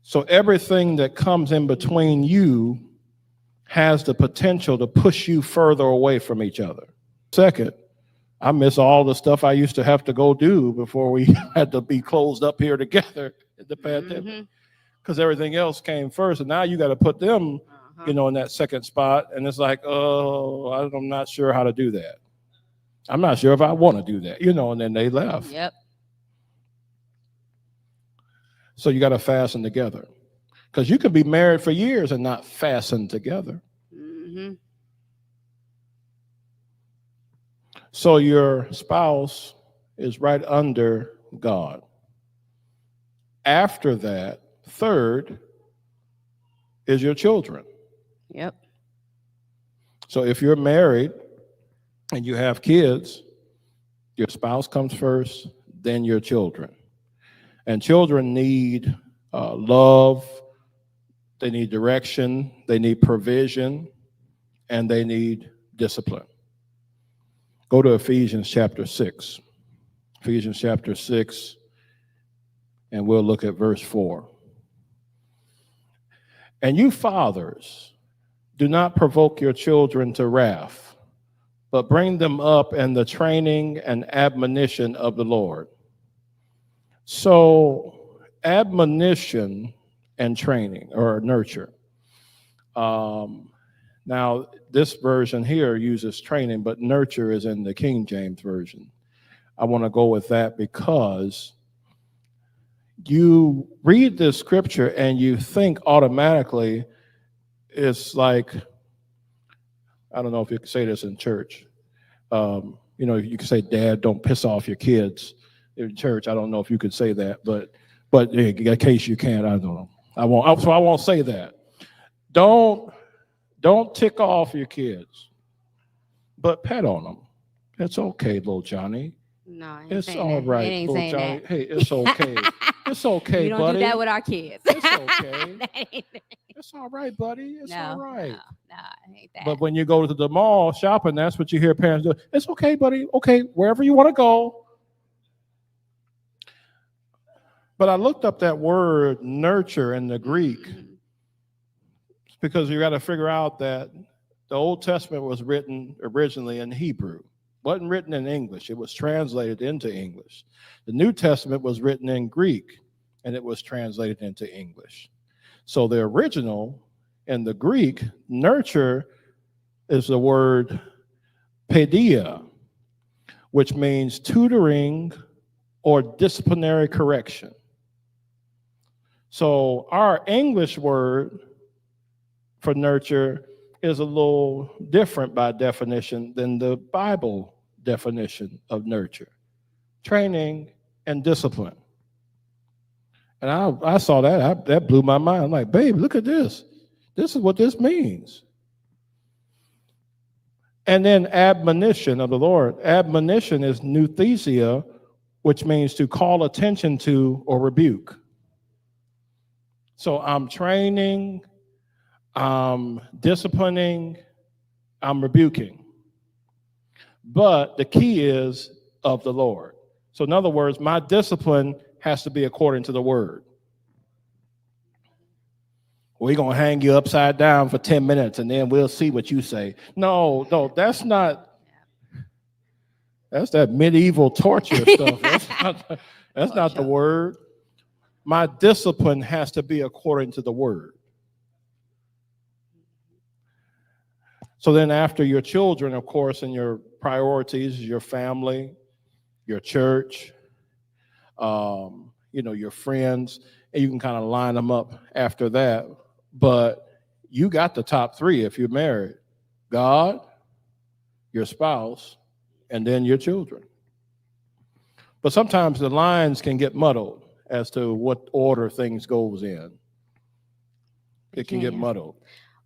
So everything that comes in between you has the potential to push you further away from each other. Second, I miss all the stuff I used to have to go do before we had to be closed up here together in the pandemic, because everything else came first, and now you got to put them, in that second spot, and it's like, oh, I'm not sure how to do that. I'm not sure if I want to do that, and then they left. Yep. So you got to fasten together, because you could be married for years and not fasten together. Mm-hmm. So your spouse is right under God. After that, third is your children. Yep. So if you're married and you have kids, your spouse comes first, then your children. And children need love, they need direction, they need provision, and they need discipline. Go to Ephesians chapter 6. Ephesians chapter 6, and we'll look at verse 4. And you fathers, do not provoke your children to wrath, but bring them up in the training and admonition of the Lord. So, admonition and training, or nurture. Now, this version here uses training, but nurture is in the King James Version. I want to go with that because you read this scripture and you think automatically it's like, I don't know if you can say this in church. You can say, Dad, don't piss off your kids in church. I don't know if you could say that, but in case you can, I don't know. I won't say that. Don't tick off your kids, but pet on them. It's okay, little Johnny. No, it's all right, little Johnny. That. Hey, it's okay. It's okay, you don't buddy. do that with our kids. It's okay. It's all right, buddy. It's all right. No, I hate that. But when you go to the mall shopping, that's what you hear parents do. It's okay, buddy. Okay, wherever you want to go. But I looked up that word nurture in the Greek because you got to figure out that the Old Testament was written originally in Hebrew. It wasn't written in English. It was translated into English. The New Testament was written in Greek, and it was translated into English. So the original in the Greek, nurture, is the word paideia, which means tutoring or disciplinary correction. So our English word for nurture is a little different by definition than the Bible definition of nurture. Training and discipline. And I saw that. That blew my mind. I'm like, babe, look at this. This is what this means. And then admonition of the Lord. Admonition is nouthesia, which means to call attention to or rebuke. So I'm training, I'm disciplining, I'm rebuking. But the key is of the Lord. So in other words, my discipline has to be according to the word. We're going to hang you upside down for 10 minutes and then we'll see what you say. No, that's not, that's that medieval torture stuff. That's not the word. My discipline has to be according to the word. So then after your children, of course, and your priorities, your family, your church, your friends, and you can kind of line them up after that. But you got the top three if you're married: God, your spouse, and then your children. But sometimes the lines can get muddled as to what order things goes in. It can get muddled.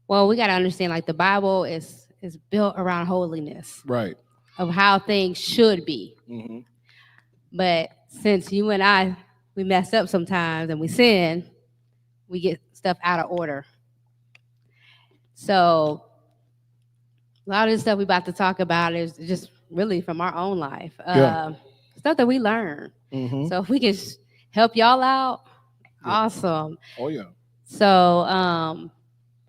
Well, we got to understand, like, the Bible is built around holiness. Right. Of how things should be. Mm-hmm. But since you and I, we mess up sometimes and we sin, we get stuff out of order. So a lot of the stuff we're about to talk about is just really from our own life. Stuff that we learn. Mm-hmm. So if we can help y'all out, Awesome. Oh yeah. So,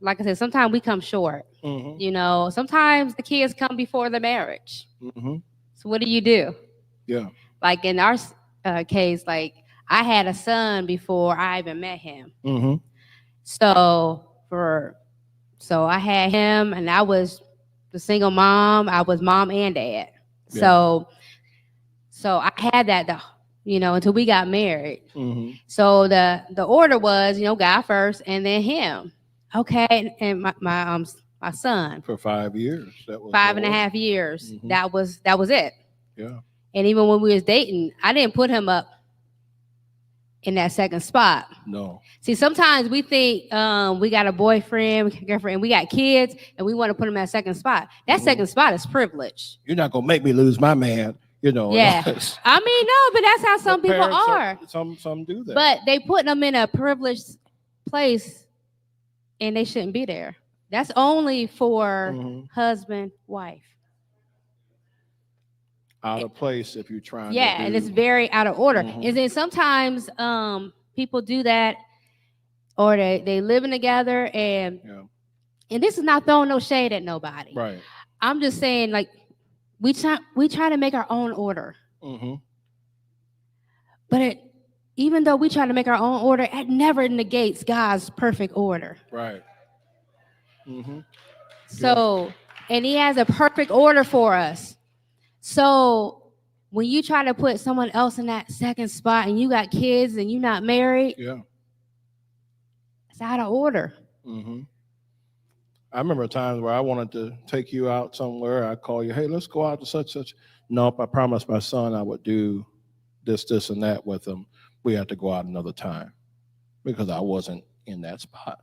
like I said, sometimes we come short. Mm-hmm. You know, sometimes the kids come before the marriage. Mm-hmm. So what do you do? Yeah. Like in our case, like I had a son before I even met him. Mm-hmm. So I had him, and I was the single mom. I was mom and dad. Yeah. So I had that, until we got married. Mm-hmm. So the order was, God first, and then him. Okay, and my son For 5 years. That was 5.5 years. Mm-hmm. That was it. Yeah. And even when we was dating, I didn't put him up in that second spot. No. See, sometimes we think we got a boyfriend, girlfriend, and we got kids, and we want to put him at second spot. That second spot is privilege. You're not gonna make me lose my man. Yeah. I mean, no, but that's how some people are. Some do that. But they put them in a privileged place, and they shouldn't be there. That's only for husband, wife. Out of place if you're trying to and it's very out of order. Mm-hmm. And then sometimes people do that, or they living together, and this is not throwing no shade at nobody. Right. I'm just saying, like, we try to make our own order. Mm-hmm. But even though we try to make our own order, it never negates God's perfect order. Right. Mm-hmm. So, and He has a perfect order for us. So when you try to put someone else in that second spot, and you got kids and you're not married, it's out of order. Mm-hmm. I remember times where I wanted to take you out somewhere. I call you, hey, let's go out to such. Nope, I promised my son I would do this, and that with him. We had to go out another time because I wasn't in that spot.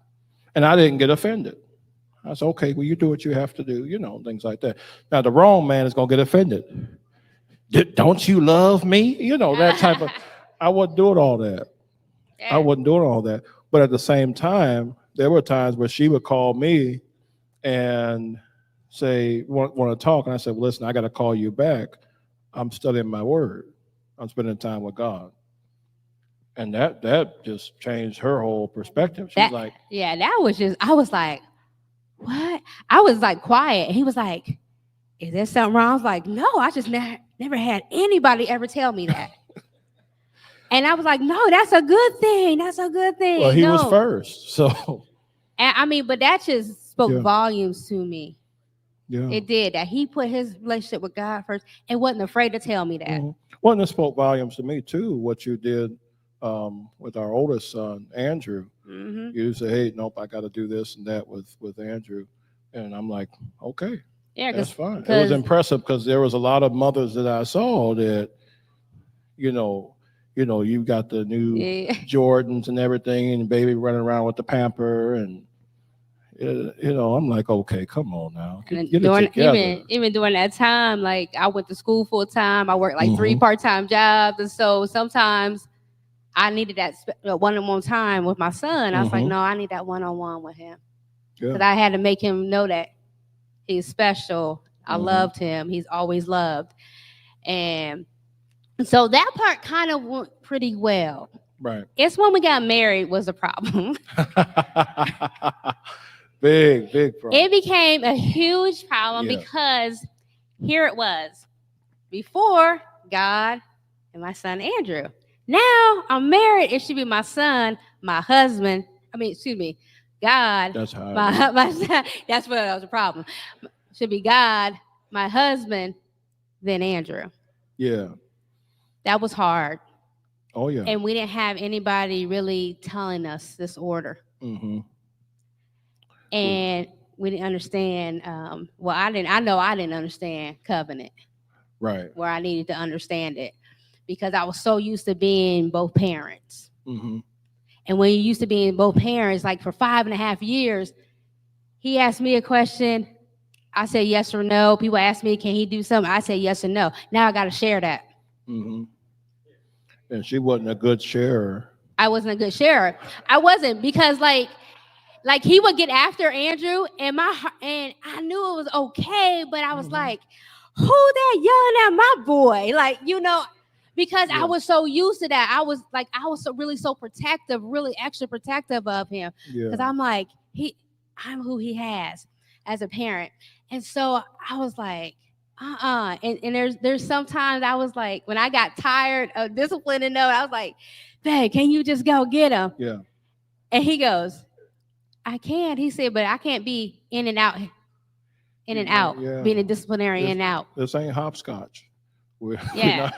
And I didn't get offended. I said, okay, well, you do what you have to do, things like that. Now, the wrong man is going to get offended. Don't you love me? That type of, I wouldn't do it all that. Yeah. I wasn't doing all that. But at the same time, there were times where she would call me and say, want to talk. And I said, well, listen, I got to call you back. I'm studying my word. I'm spending time with God. And that just changed her whole perspective. She's like, that was just, I was like, what? I was like quiet. He was like, is there something wrong? I was like, no, I just never had anybody ever tell me that. And I was like, no, that's a good thing. That's a good thing. Well, he was first. So. And I mean, but that just spoke volumes to me. Yeah. It did. That he put his relationship with God first and wasn't afraid to tell me that. Mm-hmm. Well, and it spoke volumes to me, too, what you did with our oldest son, Andrew. Mm-hmm. You say, hey, nope, I got to do this and that with Andrew. And I'm like, okay, that's fine. It was impressive because there was a lot of mothers that I saw that, you got the new Jordans and everything, and baby running around with the pamper, and I'm like, okay, come on now, get it together. Even during that time, like I went to school full time. I worked like 3 part-time jobs, and so sometimes I needed that one-on-one time with my son. I was like, no, I need that one-on-one with him because I had to make him know that he's special. I loved him. He's always loved, and so that part kind of went pretty well. Right. It's when we got married was a problem. Big problem. It became a huge problem because here it was. Before, God and my son Andrew. Now I'm married. It should be my son, my husband. God. That's how my son. That's what was a problem. Should be God, my husband, then Andrew. Yeah. That was hard. Oh yeah. And we didn't have anybody really telling us this order. Mm-hmm. And we didn't understand. I know I didn't understand covenant. Right. Where I needed to understand it because I was so used to being both parents. Mm-hmm. And when you're used to being both parents, like for 5.5 years, he asked me a question. I said yes or no. People ask me, can he do something? I say yes or no. Now I got to share that. Mm-hmm. And she wasn't a good sharer. I wasn't a good sharer. I wasn't because like he would get after Andrew and I knew it was okay, but I was like, who that yelling at my boy? Like, Because Yeah. I was so used to that. I was so protective, really extra protective of him. Because Yeah. I'm like, I'm who he has as a parent. And so I was like, And there's sometimes I was like, when I got tired of disciplining them, I was like, babe, can you just go get him? Yeah. And he goes, I can. He said, but I can't be in and out, Yeah. being a disciplinary in and out. This ain't hopscotch. We're Yeah. not,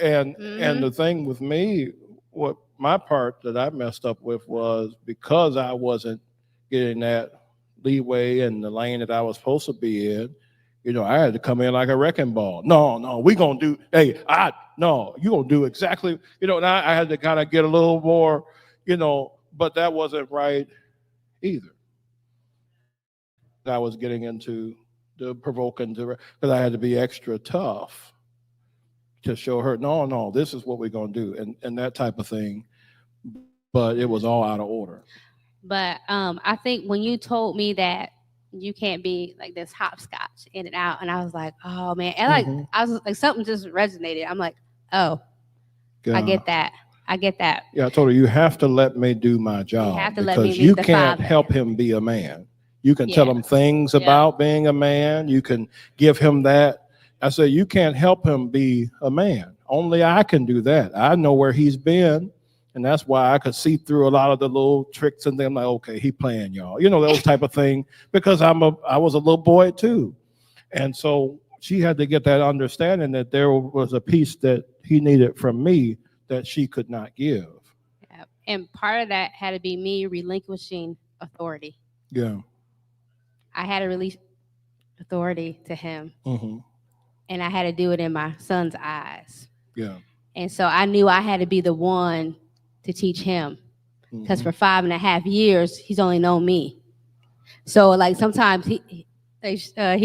and Mhm. the thing with me, what my part that I messed up with was because I wasn't getting that leeway in the lane that I was supposed to be in. I had to come in like a wrecking ball. No, we gonna do. Hey, no, you gonna do exactly. And I had to kind of get a little more. But that wasn't right either. I was getting into the provoking because I had to be extra tough to show her, no, this is what we're gonna do, and that type of thing. But it was all out of order. But I think when you told me that you can't be like this hopscotch in and out, and I was like, oh man, and Mhm. I was like, something just resonated. I'm like, oh, I Yeah. get that. I get that. Yeah, I told her you have to let me do my job have to let me because be you the can't father. help him be a man. You can tell Yeah. him things Yeah. about being a man. You can give him that. I said you can't help him be a man. Only I can do that. I know where he's been, and that's why I could see through a lot of the little tricks and them. Like, okay, he playing y'all, those type of thing. Because I was a little boy too, and so she had to get that understanding that there was a piece that he needed from me that she could not give. Yeah. And part of that had to be me relinquishing authority. Yeah. I had to release authority to him, Mm-hmm. and I had to do it in my son's eyes. Yeah. And so I knew I had to be the one to teach him, because Mm-hmm. for 5.5 years he's only known me. So like sometimes he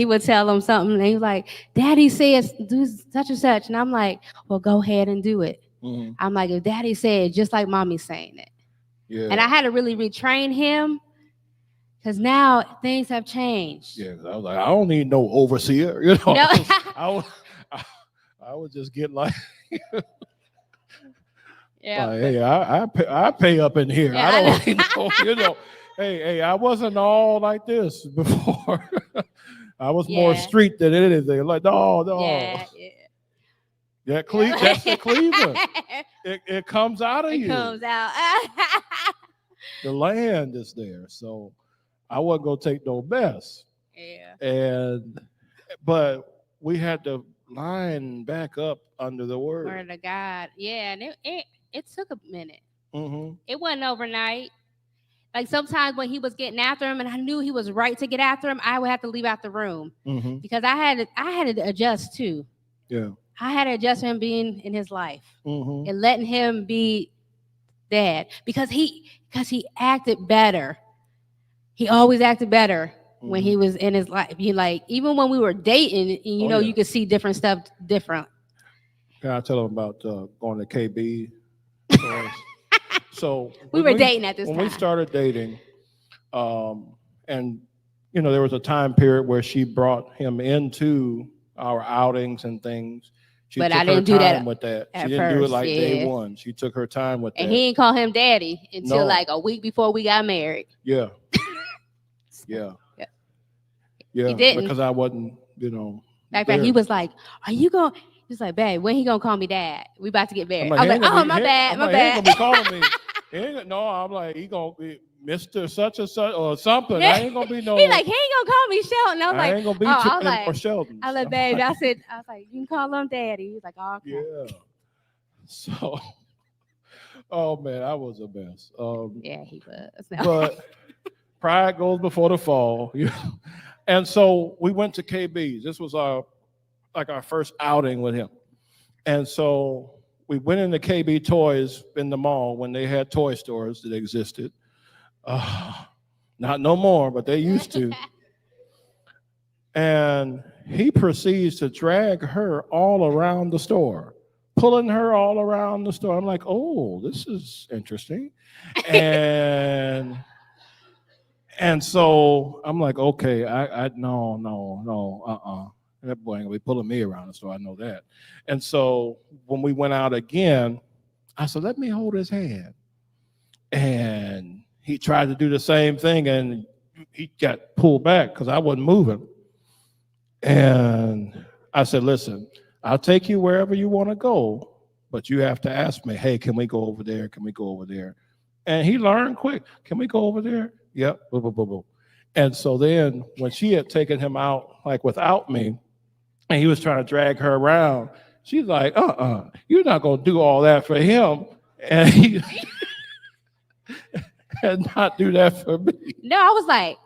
would tell him something, and he was like, "Daddy says do such and such," and I'm like, "Well, go ahead and do it." Mm-hmm. I'm like, "If Daddy said, just like Mommy's saying it," Yeah. and I had to really retrain him because now things have changed. Yeah. 'Cause I was like, I don't need no overseer. No. I would just get like, Yeah. hey, I pay up in here. Yeah, I I don't know. need no. Hey, I wasn't all like this before. I was more Yeah. street than anything. Like, no. Yeah. Yeah. That's the Cleveland. It comes out of It you. comes out. The land is there. So I wasn't gonna take no mess. Yeah. But we had to line back up under the word. Word of God. Yeah, and it took a minute. Mm-hmm. It wasn't overnight. Like sometimes when he was getting after him, and I knew he was right to get after him, I would have to leave out the room Mm-hmm. because I had to adjust too. Yeah. I had to adjust him being in his life Mm-hmm. and letting him be dad because he acted better. He always acted better when he was in his life. Even when we were dating, and you could see different stuff different. Can I tell them about going to KB? So we were dating at this when time. we started dating, and there was a time period where she brought him into our outings and things. But I didn't do that with that. She at didn't do it first, like yeah. day one. She took her time with And that. he didn't call him daddy until No. like a week before we got married. Yeah. Yeah. Yeah. Yeah. He didn't. Because I wasn't, Matter of fact, he was like, "Are you going?" He's like, "Babe, when he gonna call me dad? We about to get married." I was like, "Oh, my bad, my bad." He ain't gonna be calling me. No, I'm like, he gonna be Mr. Such and such or something. I ain't gonna be no. He like, he ain't gonna call me Shelton. I was like, ain't gonna be or Shelton. I was like, babe, I was like, you can call him daddy. He's like, oh, okay. Yeah. So, oh man, I was a mess. Yeah, he was. No. But pride goes before the fall. And so we went to KB's. This was our first outing with him. And so we went into KB Toys in the mall when they had toy stores that existed. Not no more, but they used to. And he proceeds to drag her all around the store, pulling her all around the store. I'm like, oh, this is interesting. And so I'm like, okay, no. And that boy ain't gonna be pulling me around, so I know that. And so when we went out again, I said, let me hold his hand. And he tried to do the same thing, and he got pulled back because I wasn't moving. And I said, listen, I'll take you wherever you want to go, but you have to ask me, hey, can we go over there? Can we go over there? And he learned quick. Can we go over there? Yep. Boo, boo, boo, boo. And so then when she had taken him out, like without me, and he was trying to drag her around, she's like, you're not going to do all that for him. And he and not do that for me. No, I was like,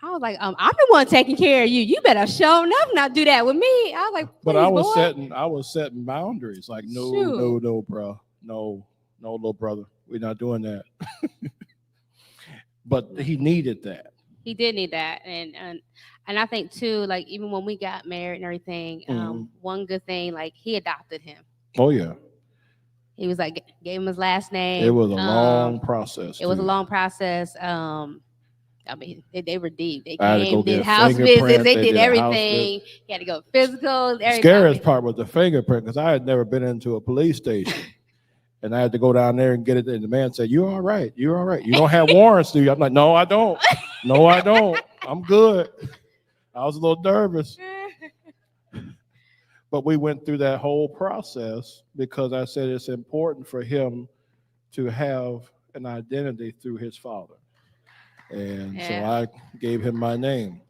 I'm the one taking care of you. You better show enough not do that with me. I was like, but I was setting boundaries. Like, no, bro. No, little brother. We're not doing that. But he needed that. He did need that. And I think too, like even when we got married and everything, one good thing, like he adopted him. Oh yeah. He was like, gave him his last name. It was a long process. It was a long process. I mean, they were deep. They I came, did house visits, they did everything. He had to go physical. The scariest part was the fingerprint, because I had never been into a police station. And I had to go down there and get it. And the man said, you're all right. You're all right. You don't have warrants, do you? I'm like, no, I don't. No, I don't. I'm good. I was a little nervous. But we went through that whole process because I said it's important for him to have an identity through his father. And so I gave him my name.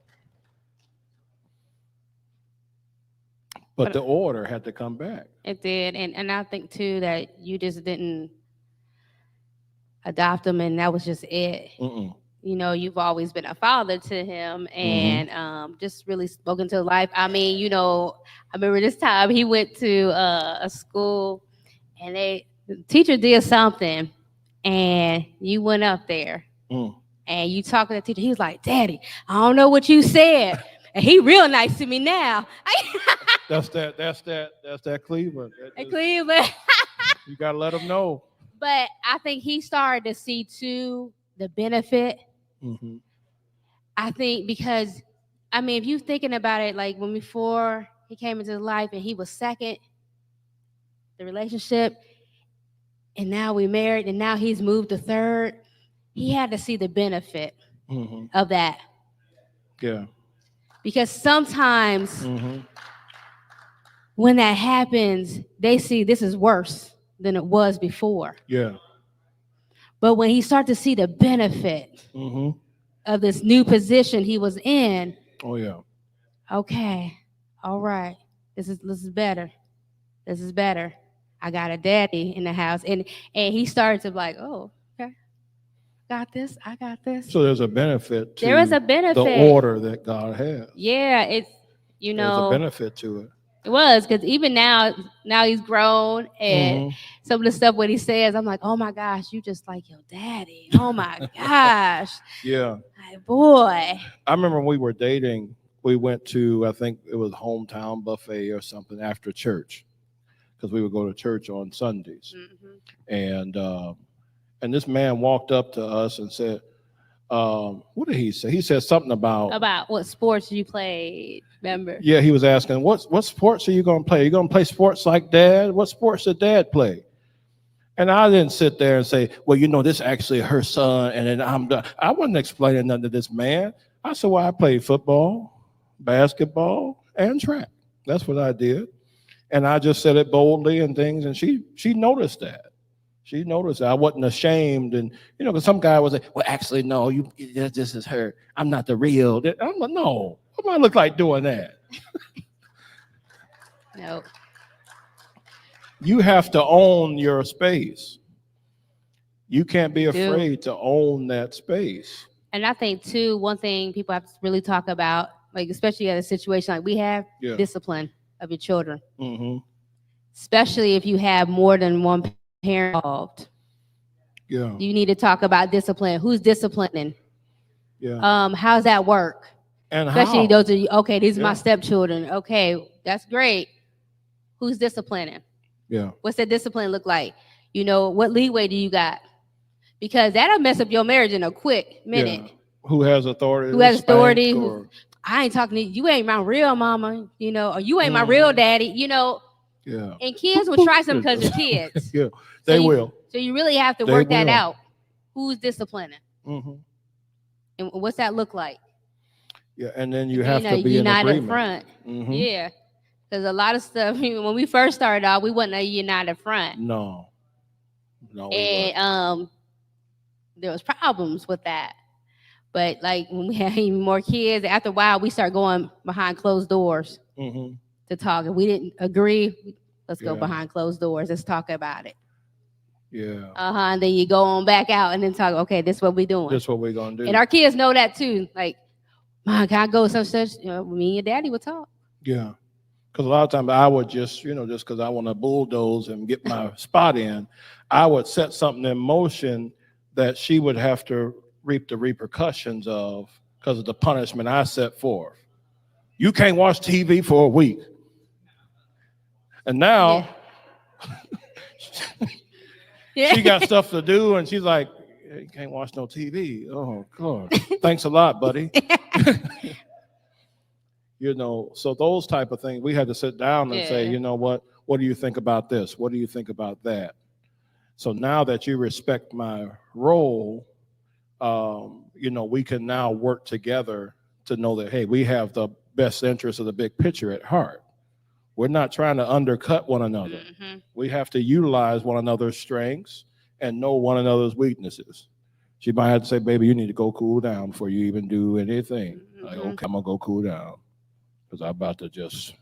But the order had to come back. It did. And I think, too, that you just didn't adopt him, and that was just it. You know, you've always been a father to him, and just really spoken to life. I mean, you know, I remember this time he went to a school, and the teacher did something, and you went up there, and you talked to the teacher. He was like, Daddy, I don't know what you said. And he real nice to me now. That's that Cleveland. Cleveland. You got to let him know. But I think he started to see, too, the benefit. I think because, I mean, if you're thinking about it, like when before he came into life and he was second, the relationship, and now we married, and now he's moved to third, he had to see the benefit of that. Yeah. Because sometimes when that happens, they see this is worse than it was before. Yeah. But when he started to see the benefit of this new position he was in, oh yeah, okay, all right, this is better. This is better. I got a daddy in the house, and he started to be like, oh, okay, got this. I got this. So there's a benefit to there is a benefit. The order that God has. Yeah, it's there's a benefit to it. It was, because even now he's grown, and some of the stuff what he says, I'm like, oh my gosh, you just like your daddy. Oh my gosh. Yeah. Like, boy. I remember when we were dating, we went to, I think it was hometown buffet or something after church, because we would go to church on Sundays. And this man walked up to us and said, what did he say? He said something about what sports you played, remember? Yeah, he was asking, what sports are you going to play? Are you going to play sports like Dad? What sports did Dad play? And I didn't sit there and say, well, you know, this actually her son, and then I'm done. I wasn't explaining nothing to this man. I said, well, I played football, basketball, and track. That's what I did. And I just said it boldly and things, and she noticed that. She noticed that I wasn't ashamed, and you know, because some guy was like, "Well, actually, no, this is her. I'm not the real." I'm like, "No, what do I look like doing that?" No. You have to own your space. You can't be afraid to own that space. And I think too, one thing people have to really talk about, like especially at a situation like we have, discipline of your children, especially if you have more than one parent involved. Yeah. You need to talk about discipline. Who's disciplining? Yeah. How's that work? And especially how? those are okay, these are my stepchildren. Okay, that's great. Who's disciplining? Yeah. What's that discipline look like? You know, what leeway do you got? Because that'll mess up your marriage in a quick minute. Yeah. Who has authority? Who has authority? I ain't talking to you. You ain't my real mama, or you ain't my real daddy, Yeah. And kids will try something because they're kids. Yeah, they will. So you really have to work that out. Who's disciplining? And what's that look like? Yeah, and then you have to be in agreement. Front. Yeah, because a lot of stuff, when we first started out, we wasn't a united front. No. And there was problems with that. But like when we had even more kids, after a while, we started going behind closed doors to talk. If we didn't agree, let's go behind closed doors. Let's talk about it. Yeah. And then you go on back out and then talk. Okay, this is what we're doing. This is what we're gonna do. And our kids know that too. Like, Mom, can I go such? Me and your daddy would talk. Yeah. Because a lot of times I would just because I want to bulldoze and get my spot in, I would set something in motion that she would have to reap the repercussions of because of the punishment I set forth. You can't watch TV for a week. And now she got stuff to do and she's like, you can't watch no TV. Oh, God. Thanks a lot, buddy. So those type of things, we had to sit down and say, what do you think about this? What do you think about that? So now that you respect my role, we can now work together to know that, hey, we have the best interest of the big picture at heart. We're not trying to undercut one another. We have to utilize one another's strengths and know one another's weaknesses. She might have to say, baby, you need to go cool down before you even do anything. Like, okay, I'm going to go cool down because I'm about to just,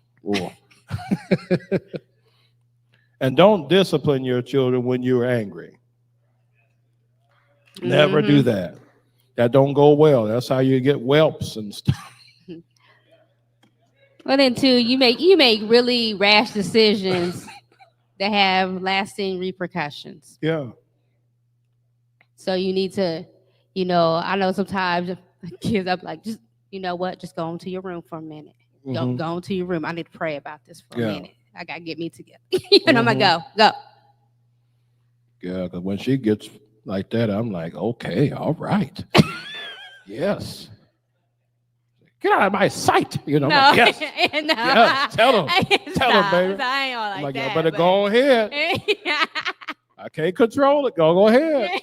And don't discipline your children when you're angry. Never do that. That don't go well. That's how you get whelps and stuff. Well, then too, you make really rash decisions that have lasting repercussions. Yeah. So you need to, I know sometimes kids up like, just just go into your room for a minute. Go into your room. I need to pray about this for a minute. I gotta get me together. I'm like, go. Yeah, because when she gets like that, I'm like, okay, all right. Yes. Get out of my sight. No. Like, yes. No. Yes. Tell them, baby. I ain't all like that. Y'all better go ahead. I can't control it. Go ahead.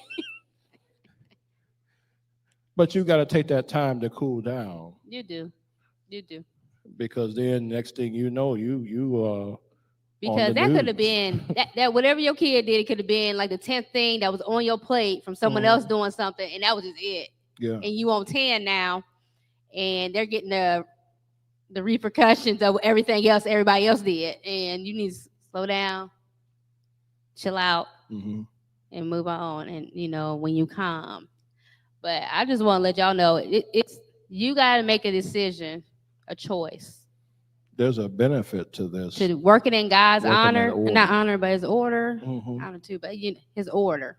But you got to take that time to cool down. You do. Because then next thing you know, you because that could have been that whatever your kid did, it could have been like the 10th thing that was on your plate from someone else doing something, and that was just it. Yeah. And you on 10 now, and they're getting the repercussions of everything else everybody else did, and you need to slow down, chill out, and move on. And when you calm. But I just want to let y'all know it's you got to make a decision, a choice. There's a benefit to this. To working in God's honor, not honor, but His order. Honor too, but His order.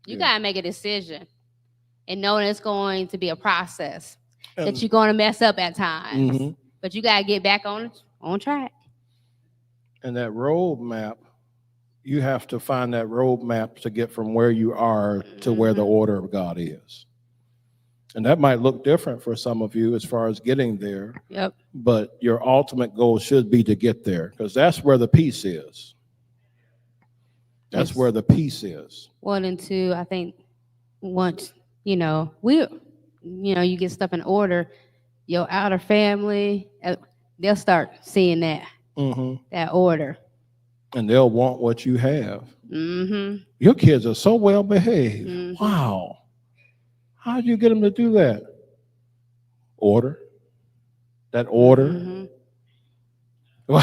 You got to make a decision, and knowing it's going to be a process that you're going to mess up at times, but you got to get back on track. And that roadmap, you have to find that roadmap to get from where you are to where the order of God is. And that might look different for some of you as far as getting there. Yep. But your ultimate goal should be to get there, because that's where the peace is. That's where the peace is. 1 and 2, I think once, you get stuff in order, your outer family, they'll start seeing that order. And they'll want what you have. Your kids are so well behaved. Wow. How did you get them to do that? Order. That order. That's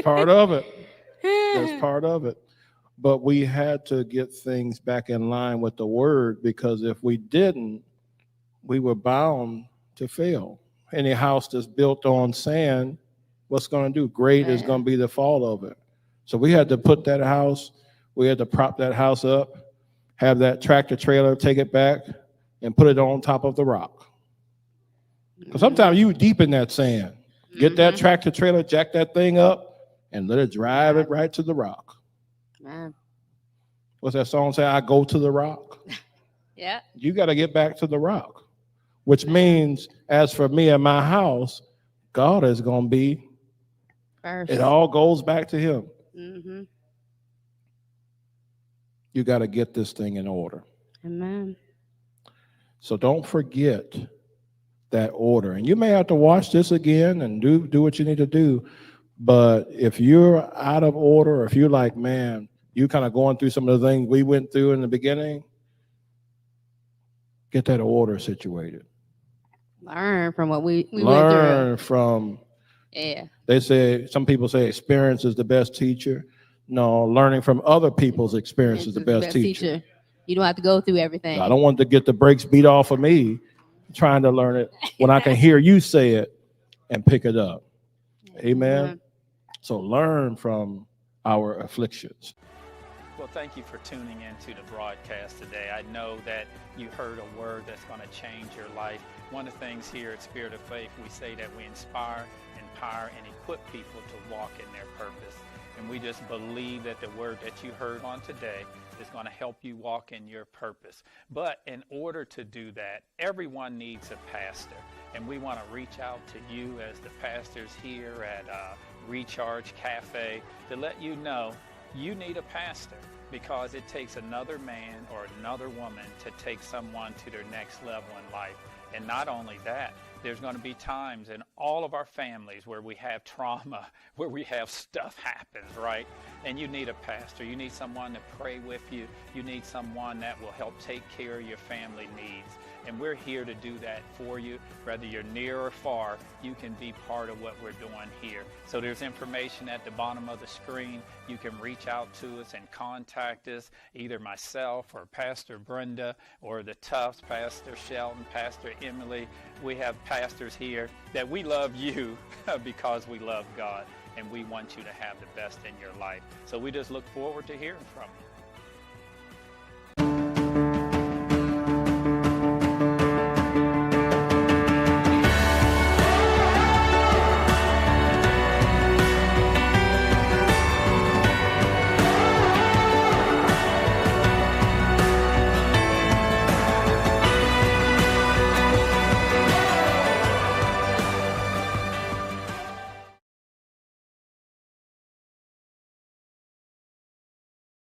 part of it. That's part of it. But we had to get things back in line with the word, because if we didn't, we were bound to fail. Any house that's built on sand, what's going to do? Great is going to be the fall of it. So we had to put that house, we had to prop that house up, have that tractor trailer take it back, and put it on top of the rock. Because sometimes you deep in that sand. Get that tractor trailer, jack that thing up, and let it drive it right to the rock. What's that song say? I go to the rock. Yeah. You got to get back to the rock, which means, as for me and my house, God is going to be, First. it all goes back to him. Mm-hmm. You got to get this thing in order. Amen. So don't forget that order. And you may have to watch this again and do what you need to do. But if you're out of order, or if you're like, man, you kind of going through some of the things we went through in the beginning, get that order situated. Learn from what we went Learn from, through. Yeah. they say, some people say experience is the best teacher. No, learning from other people's experience is the best teacher. You don't have to go through everything. I don't want to get the brakes beat off of me trying to learn it when I can hear you say it and pick it up. Amen. So learn from our afflictions. Well, thank you for tuning into the broadcast today. I know that you heard a word that's going to change your life. One of the things here at Spirit of Faith, we say that we inspire, empower, and equip people to walk in their purpose. And we just believe that the word that you heard on today is going to help you walk in your purpose. But in order to do that, everyone needs a pastor. And we want to reach out to you as the pastors here at Recharge Cafe to let you know you need a pastor, because it takes another man or another woman to take someone to their next level in life. And not only that, there's going to be times in all of our families where we have trauma, where we have stuff happens, right? And you need a pastor. You need someone to pray with you. You need someone that will help take care of your family needs. And we're here to do that for you. Whether you're near or far, you can be part of what we're doing here. So there's information at the bottom of the screen. You can reach out to us and contact us, either myself or Pastor Brenda or the Tufts, Pastor Shelton, Pastor Emily. We have pastors here that we love you because we love God, and we want you to have the best in your life. So we just look forward to hearing from you.